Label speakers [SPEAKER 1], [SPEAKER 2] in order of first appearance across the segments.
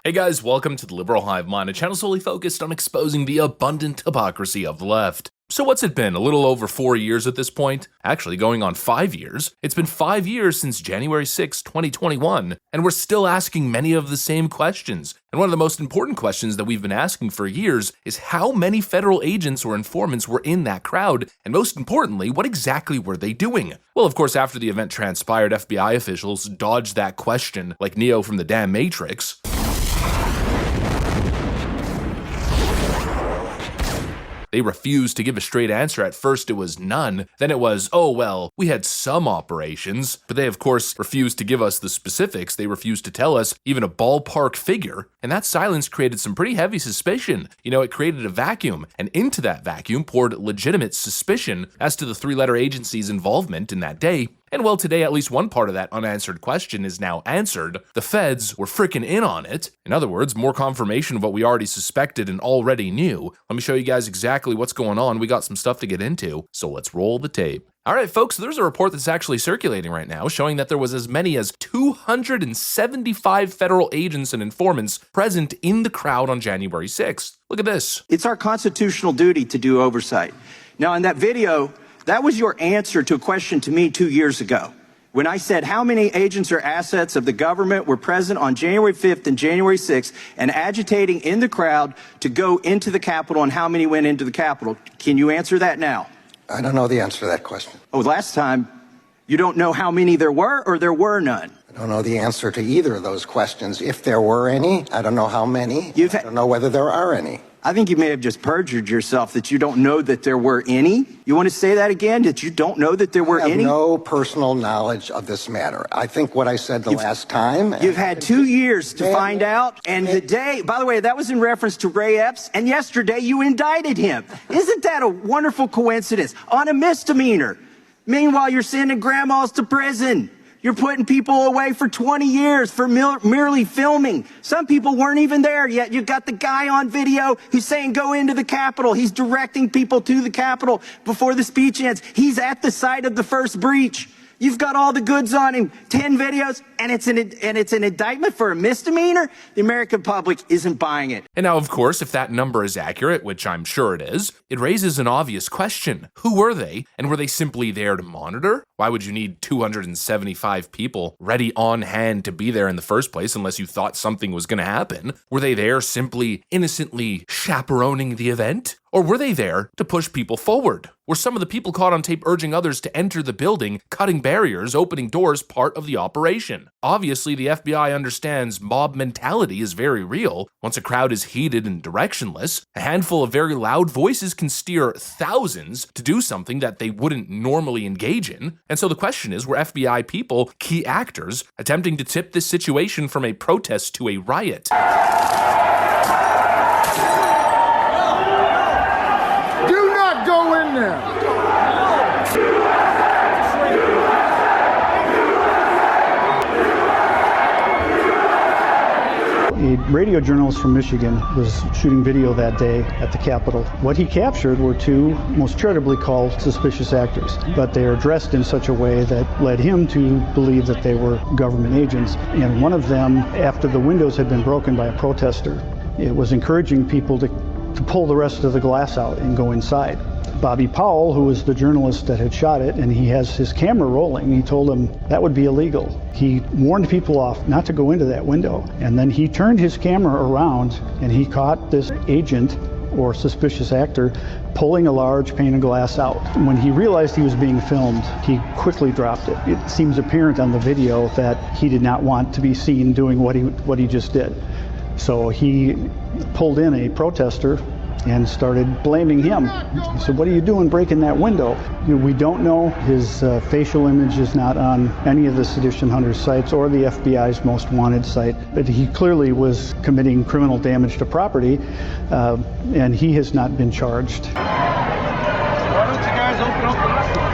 [SPEAKER 1] Hey guys, welcome to the Liberal Hive Mind, a channel solely focused on exposing the abundant hypocrisy of the left. So what's it been, a little over 4 years at this point? Actually, going on 5 years. It's been 5 years since January 6, 2021, and we're still asking many of the same questions. And one of the most important questions that we've been asking for years is how many federal agents or informants were in that crowd, and most importantly, what exactly were they doing? Well, of course, after the event transpired, FBI officials dodged that question like Neo from the damn Matrix. They refused to give a straight answer. At first it was none, then it was, oh well, we had some operations, but they of course refused to give us the specifics. They refused to tell us even a ballpark figure, and that silence created some pretty heavy suspicion. You know, it created a vacuum, and into that vacuum poured legitimate suspicion as to the three-letter agency's involvement in that day. And well, today at least one part of that unanswered question is now answered. The feds were freaking in on it. In other words, more confirmation of what we already suspected and already knew. Let me show you guys exactly what's going on. We got some stuff to get into, so let's roll the tape. Alright folks, there's a report that's actually circulating right now showing that there was as many as 275 federal agents and informants present in the crowd on January 6th. Look at this.
[SPEAKER 2] It's our constitutional duty to do oversight. Now in that video, that was your answer to a question to me 2 years ago. When I said how many agents or assets of the government were present on January 5th and January 6th and agitating in the crowd to go into the Capitol and how many went into the Capitol. Can you answer that now?
[SPEAKER 3] I don't know the answer to that question.
[SPEAKER 2] Oh, last time, you don't know how many there were or there were none?
[SPEAKER 3] I don't know the answer to either of those questions. If there were any, I don't know how many. I don't know whether there are any.
[SPEAKER 2] I think you may have just perjured yourself that you don't know that there were any. You want to say that again, that you don't know that there were any?
[SPEAKER 3] I have no personal knowledge of this matter. I think what I said the last time.
[SPEAKER 2] You've had 2 years to find out, and the day, by the way, that was in reference to Ray Epps, and yesterday you indicted him. Isn't that a wonderful coincidence? On a misdemeanor. Meanwhile, you're sending grandmas to prison. You're putting people away for 20 years for merely filming. Some people weren't even there yet. You've got the guy on video who's saying go into the Capitol. He's directing people to the Capitol before the speech ends. He's at the site of the first breach. You've got all the goods on him, 10 videos, and it's an indictment for a misdemeanor? The American public isn't buying it.
[SPEAKER 1] And now, of course, if that number is accurate, which I'm sure it is, it raises an obvious question. Who were they? And were they simply there to monitor? Why would you need 275 people ready on hand to be there in the first place unless you thought something was going to happen? Were they there simply innocently chaperoning the event? Or were they there to push people forward? Were some of the people caught on tape urging others to enter the building, cutting barriers, opening doors part of the operation? Obviously, the FBI understands mob mentality is very real. Once a crowd is heated and directionless, a handful of very loud voices can steer thousands to do something that they wouldn't normally engage in. And so the question is, were FBI people key actors attempting to tip this situation from a protest to a riot?
[SPEAKER 4] Go in there.
[SPEAKER 5] A radio journalist from Michigan was shooting video that day at the Capitol. What he captured were two most charitably called suspicious actors, but they are dressed in such a way that led him to believe that they were government agents. And one of them, after the windows had been broken by a protester, it was encouraging people to pull the rest of the glass out and go inside. Bobby Powell, who was the journalist that had shot it, and he has his camera rolling, he told him that would be illegal. He warned people off not to go into that window, and then he turned his camera around and he caught this agent or suspicious actor pulling a large pane of glass out. When he realized he was being filmed, he quickly dropped it. It seems apparent on the video that he did not want to be seen doing what he just did. So he pulled in a protester and started blaming him. He said, "What are you doing breaking that window?" We don't know. His facial image is not on any of the Sedition Hunters sites or the FBI's most wanted site, but he clearly was committing criminal damage to property, and he has not been charged.
[SPEAKER 4] Why don't you guys open up the window?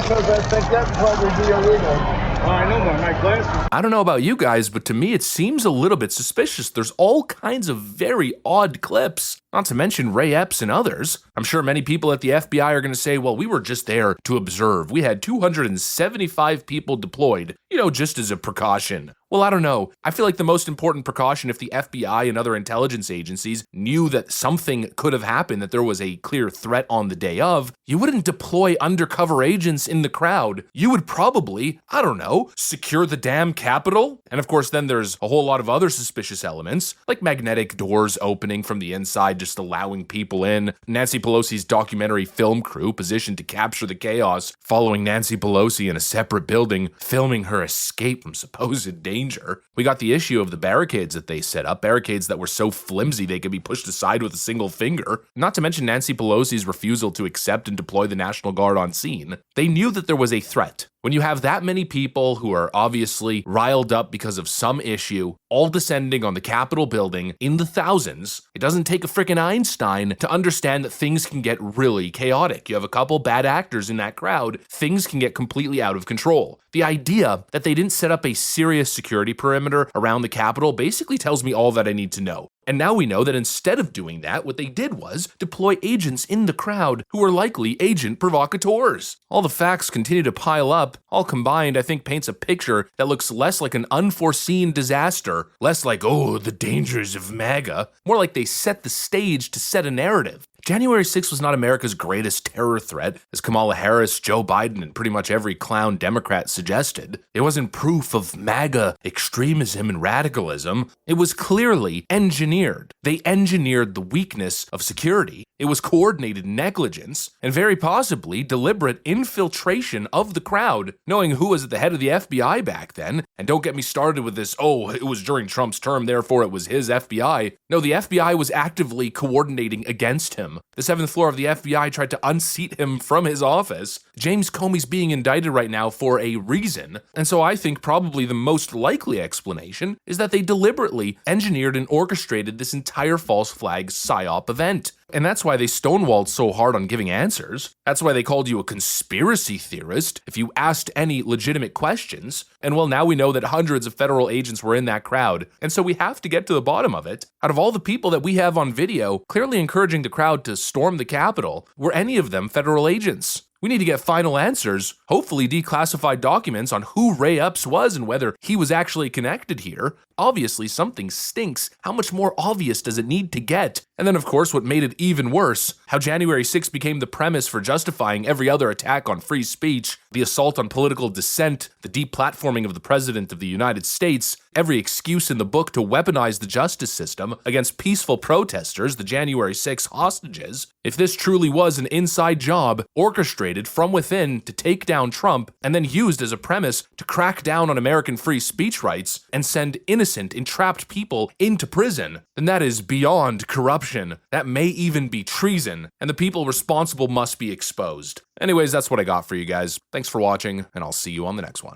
[SPEAKER 4] Because I think that'd probably be illegal. I know my glasses.
[SPEAKER 1] I don't know about you guys, but to me it seems a little bit suspicious. There's all kinds of very odd clips, not to mention Ray Epps and others. I'm sure many people at the FBI are going to say, well, we were just there to observe. We had 275 people deployed, just as a precaution. Well, I don't know. I feel like the most important precaution, if the FBI and other intelligence agencies knew that something could have happened, that there was a clear threat on the day of, you wouldn't deploy undercover agents in the crowd. You would probably, I don't know, secure the damn Capitol. And of course, then there's a whole lot of other suspicious elements, like magnetic doors opening from the inside, just allowing people in. Nancy Pelosi's documentary film crew positioned to capture the chaos, following Nancy Pelosi in a separate building, filming her escape from supposed danger. We got the issue of the barricades that they set up, barricades that were so flimsy they could be pushed aside with a single finger. Not to mention Nancy Pelosi's refusal to accept and deploy the National Guard on scene. They knew that there was a threat. When you have that many people who are obviously riled up because of some issue, all descending on the Capitol building in the thousands, it doesn't take a frickin' Einstein to understand that things can get really chaotic. You have a couple bad actors in that crowd, things can get completely out of control. The idea that they didn't set up a serious security perimeter around the Capitol basically tells me all that I need to know. And now we know that instead of doing that, what they did was deploy agents in the crowd who were likely agent provocateurs. All the facts continue to pile up. All combined, I think paints a picture that looks less like an unforeseen disaster, less like, oh, the dangers of MAGA, more like they set the stage to set a narrative. January 6th was not America's greatest terror threat, as Kamala Harris, Joe Biden, and pretty much every clown Democrat suggested. It wasn't proof of MAGA extremism and radicalism. It was clearly engineered. They engineered the weakness of security. It was coordinated negligence, and very possibly deliberate infiltration of the crowd, knowing who was at the head of the FBI back then. And don't get me started with this, oh, it was during Trump's term, therefore it was his FBI. No, the FBI was actively coordinating against him. The 7th floor of the FBI tried to unseat him from his office. James Comey's being indicted right now for a reason. And so I think probably the most likely explanation is that they deliberately engineered and orchestrated this entire false flag PSYOP event. And that's why they stonewalled so hard on giving answers. That's why they called you a conspiracy theorist if you asked any legitimate questions. And well, now we know that hundreds of federal agents were in that crowd. And so we have to get to the bottom of it. Out of all the people that we have on video clearly encouraging the crowd to storm the Capitol, were any of them federal agents? We need to get final answers, hopefully declassified documents on who Ray Epps was and whether he was actually connected here. Obviously, something stinks. How much more obvious does it need to get? And then, of course, what made it even worse, how January 6th became the premise for justifying every other attack on free speech, the assault on political dissent, the deplatforming of the President of the United States, every excuse in the book to weaponize the justice system against peaceful protesters, the January 6 hostages. If this truly was an inside job, orchestrated from within to take down Trump, and then used as a premise to crack down on American free speech rights and send innocent, entrapped people into prison, then that is beyond corruption. That may even be treason, and the people responsible must be exposed. Anyways, that's what I got for you guys. Thanks for watching, and I'll see you on the next one.